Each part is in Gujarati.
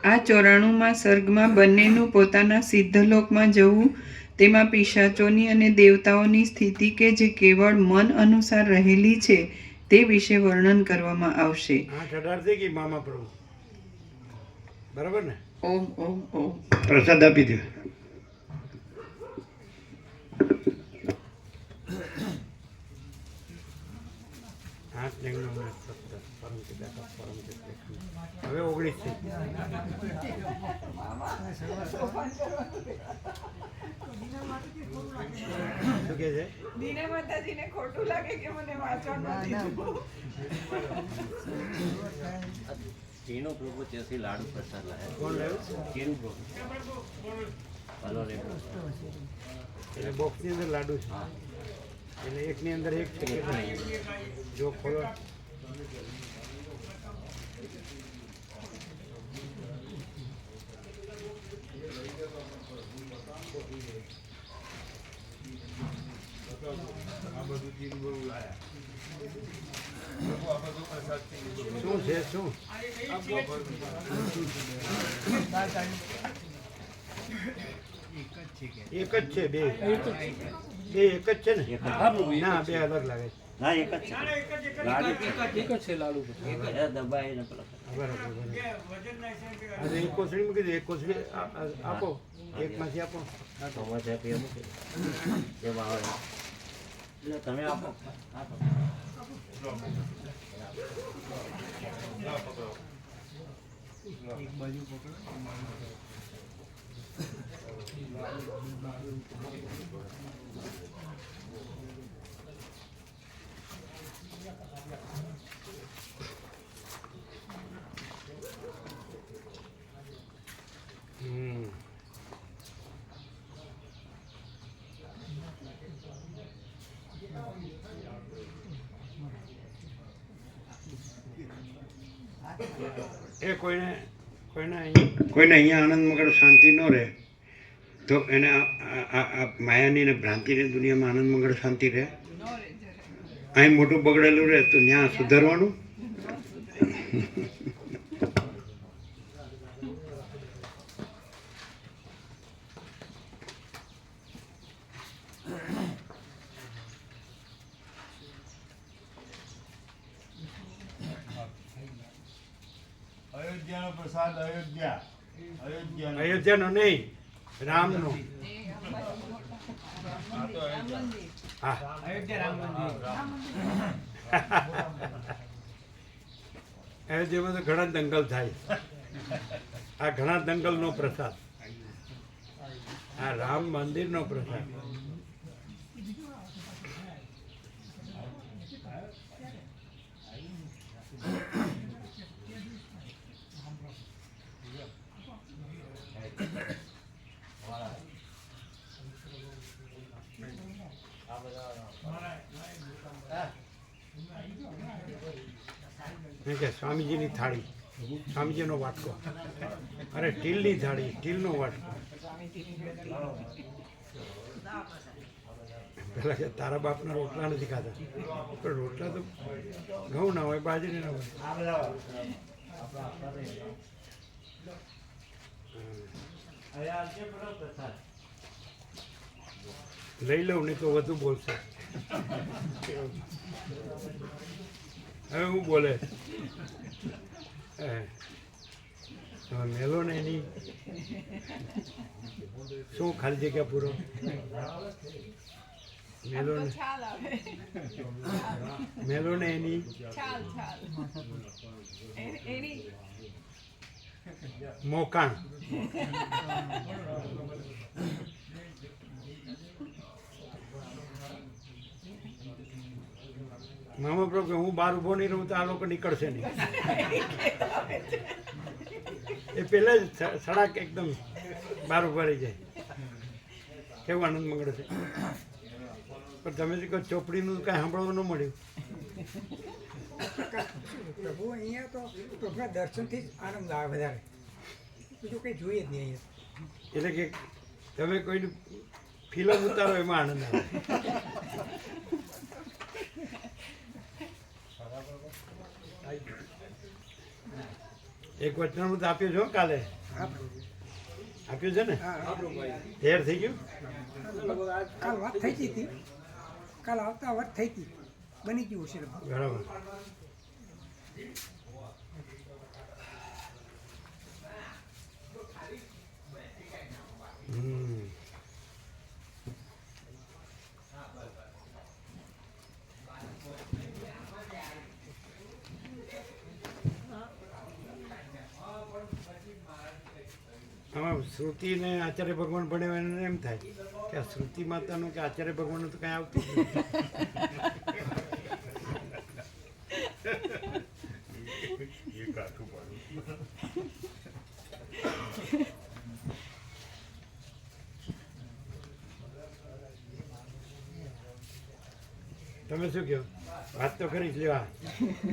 આ 94માં સર્ગમાં બંનેનું પોતાના સિદ્ધલોકમાં જવું, તેમાં પિશાચોની અને દેવતાઓની સ્થિતિ કે જે કેવળ મન અનુસાર રહેલી છે તે વિશે વર્ણન કરવામાં આવશે. બરાબર ને? ઓમ ઓમ ઓમ. પ્રસાદ આપી દો. હવે 19 થઈ. શું કે છે? દીને માતાજીને ખોટું લાગે કે મને વાંચવાનું દીધું. तीनों प्रभु जैसे लाडू प्रसाद लाया. કોણ લાવ્યું? तीनों प्रभु हेलो रे એટલે બોક્સની અંદર લાડુ છે. એટલે એકની અંદર એક છે કે જો ખોલો. શું છે શું? એક જ છે. બે એક જ છે ને? ના, બે અલગ લાગે છે. ना एक लाडू एक है लाडू दबाई न બરાબર. આજે એક કોથળી મૂકી દે. એક કોથળી આપો. એકમાંથી આપો. समझ है पियो ये बाहर એટલે તમે આપો. એક બાજુ પકડો. એ કોઈને અહીંયા આનંદમાં શાંતિ ન રહે તો એને આ માયાની ને ભ્રાંતિની દુનિયામાં આનંદમાં શાંતિ રહે. અહીં મોટું બગડેલું રહે તો ત્યાં સુધારવાનું. અયોધ્યાનો પ્રસાદ. અયોધ્યાનો નહીં, રામનો. હા, અયોધ્યામાં તો ઘણા દંગલ થાય. આ ઘણા દંગલનો પ્રસાદ, આ રામ મંદિરનો પ્રસાદ. કે સ્વામીજીની થાળી, સ્વામીજીનો વાટકો. અરે ટીલની થાળી, ટીલનો વાટકો. પેલા કે તારા બાપના રોટલા નથી ખાતા, પણ રોટલા તો ઘઉં ના હોય, બાજરી ના હોય. લઈ લઉં નહીં તો વધુ બોલશે. હવે હું બોલે મેલો ને એની શું ખાલી જગ્યા પૂરો મેલો ને એની મોકાણ. મામા પ્રભુ કે હું બહાર ઊભો નહીં રહું તો આ લોકો નીકળશે નહીં. એ પહેલા જ સડાક એકદમ બહાર ઊભા રહી જાય. કેવું આનંદ મંગળ છે. પણ તમે જે કહો ચોપડીનું કાંઈ સાંભળવા ન મળ્યું. પ્રભુ અહીંયા તો પ્રભુના દર્શનથી જ આનંદ આવે વધારે, બીજું કંઈ જોઈએ જ નહીં અહીંયા. એટલે કે તમે કોઈની ફિલ્મ ઉતારો એમાં આનંદ આવે. એક વચનામૃત આપ્યું છો કાલે? આપ્યું છે ને? તૈયાર થઈ ગયું? કાલ વાત થઈ હતી, કાલ આવતા વાત થઈ હતી, બની ગયું છે બરાબર. આમાં શ્રુતિને આચાર્ય ભગવાન ભણ્યા એને એમ થાય કે આ શ્રુતિ માતાનું કે આચાર્ય ભગવાનનું તો કાંઈ આવતું જ નથી. તમે શું કહો? વાત તો કરી જ લેવા.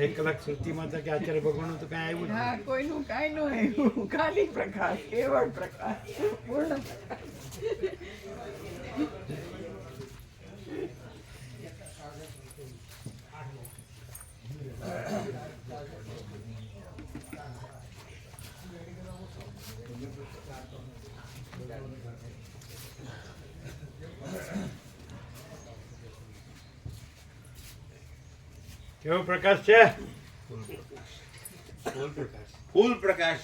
1 કલાક શ્રુતિ માતા કે આચાર્ય ભગવાનનું તો કાંઈ આવ્યું જ હા, નથી. કોઈનું કાંઈ ન આવ્યું, ખાલી પ્રકાશ, કેવળ પ્રકાશ, પૂર્ણ કેવો પ્રકાશ છે? ફૂલ પ્રકાશ.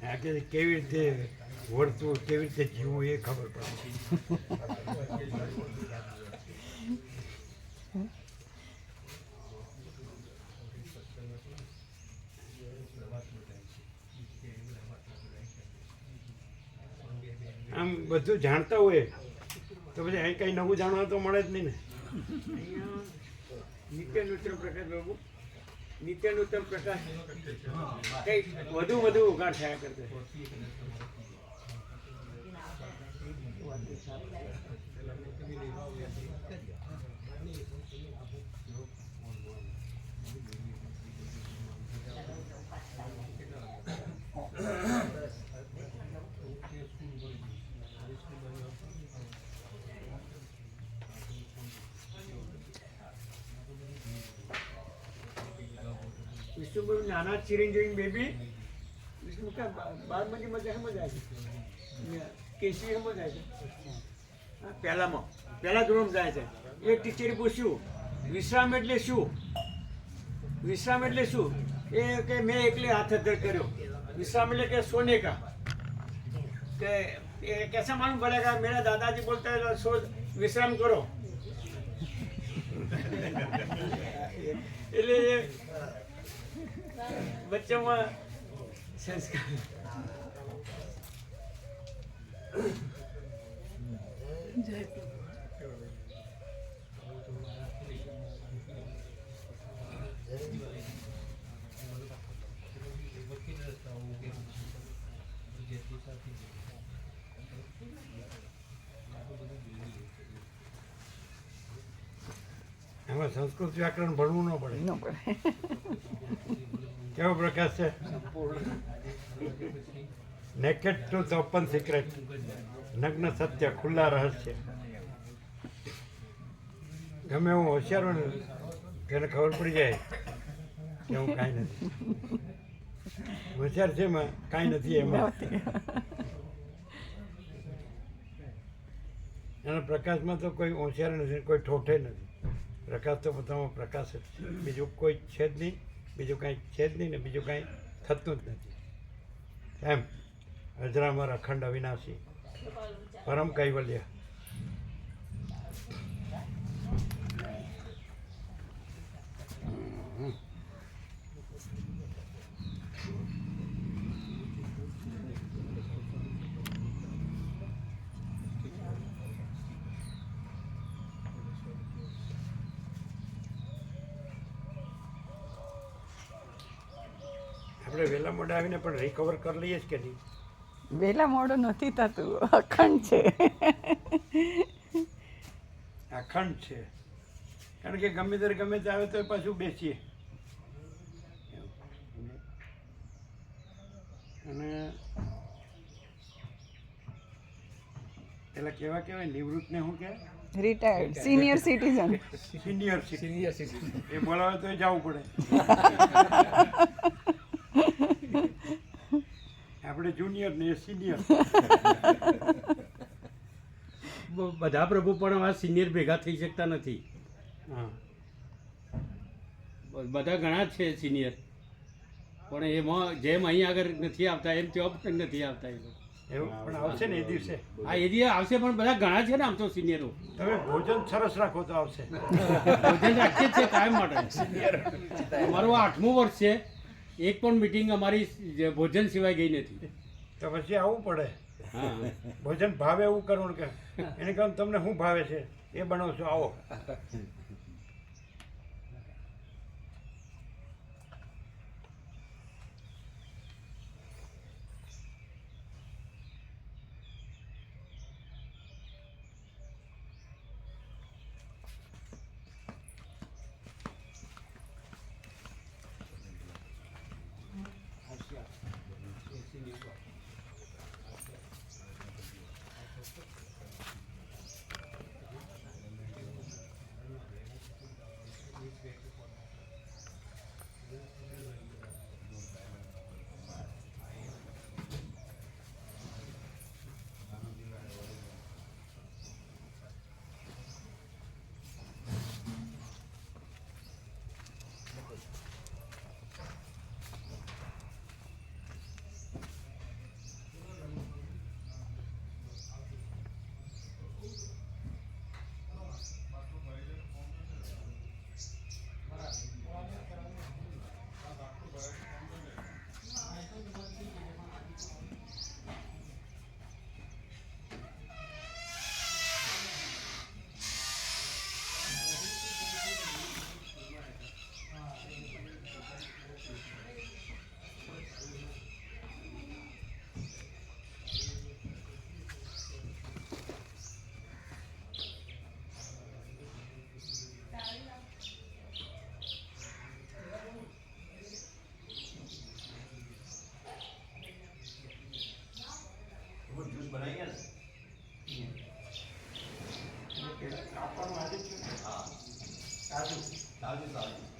આ કે કેવી રીતે વર્તવું, કેવી રીતે જીવવું એ ખબર પડે. આમ બધું જાણતા હોય તો પછી અહીં કંઈ નવું જાણવા તો મળે જ નહીં ને. નિત્ય નૂતન પ્રકાશ બાબુ, નિત્ય નૂતન પ્રકાશ કઈ વધુ ઉઘાડ થયા કરતો. વિષ્ણુ નાના ચિરંજીવી બેબી વિષ્ણુ કા બારમતી મજા સમજાય છે, કેસરી સમજાય છે. પહેલા ધોરણ જાય છે. એક ટીચરે પૂછ્યું વિશ્રામ એટલે શું? વિશ્રામ એટલે શું? એ કે મેં એકલે હાથ અધર કર્યો. विश्राम मिले के सोने का कि ये कैसा मालूम पड़ेगा? मेरा दादाजी बोलते हैं सो विश्राम करो. એટલે બચ્ચામાં સંસ્કાર એમાં સંસ્કૃત વ્યાકરણ ભણવું ન પડે. કેવો પ્રકાશ છે? નેકેડ ટ્રુથ ઓપન સિક્રેટ, નગ્ન સત્ય ખુલ્લા રહસ્ય. ગમે હું હોશિયાર હોય ને તેને ખબર પડી જાય કે હું કાંઈ નથી. હોશિયાર છે એમાં કાંઈ નથી. એમાં એના પ્રકાશમાં તો કોઈ હોશિયાર નથી, કોઈ ઠોઠે નથી. પ્રકાશ તો પોતામાં પ્રકાશ જ છે, બીજું કોઈ છે જ નહીં, બીજું કાંઈ છે જ નહીં ને બીજું કાંઈ થતું જ નથી. એમ અજરામર અખંડ અવિનાશી પરમ કૈવલ્ય. આપણે વહેલા મોડા આવીને પણ રિકવર કરી લઈએ જ કે નહીં? વહેલા મોડું નથી થતું, અખંડ છે. અખંડ છે કારણ કે ગમે ત્યારે ગમે તે આવે તો પાછું બેસીએ. અને એટલે કેવા કહેવાય નિવૃત્તને શું કહે? Retired senior citizen. સિનિયર એ બોલાવે તો જવું પડે. આપણે જુનિયર ને એ સિનિયર. બધા પ્રભુ પણ આ સિનિયર ભેગા થઈ શકતા નથી. હા, બધા ઘણા જ છે સિનિયર, પણ એમાં જેમ અહીં આગળ નથી આવતા એમ ત્યાં પણ નથી આવતા એ લોકો. એવું પણ આવશે ને એ દિવસે. હા, એ દિવસ આવશે, પણ બધા ઘણા છે ને આમ તો સિનિયરો. તમે ભોજન સરસ રાખો તો આવશે. ભોજન રાખીએ જ છે કાયમ માટે. અમારું આ 8મું વર્ષ છે, એક પણ મિટિંગ અમારી ભોજન સિવાય ગઈ નથી. તો પછી આવવું પડે. હા, ભોજન ભાવે એવું કરવું કે એને કહું તમને શું ભાવે છે એ બનાવશો, આવો. તાજું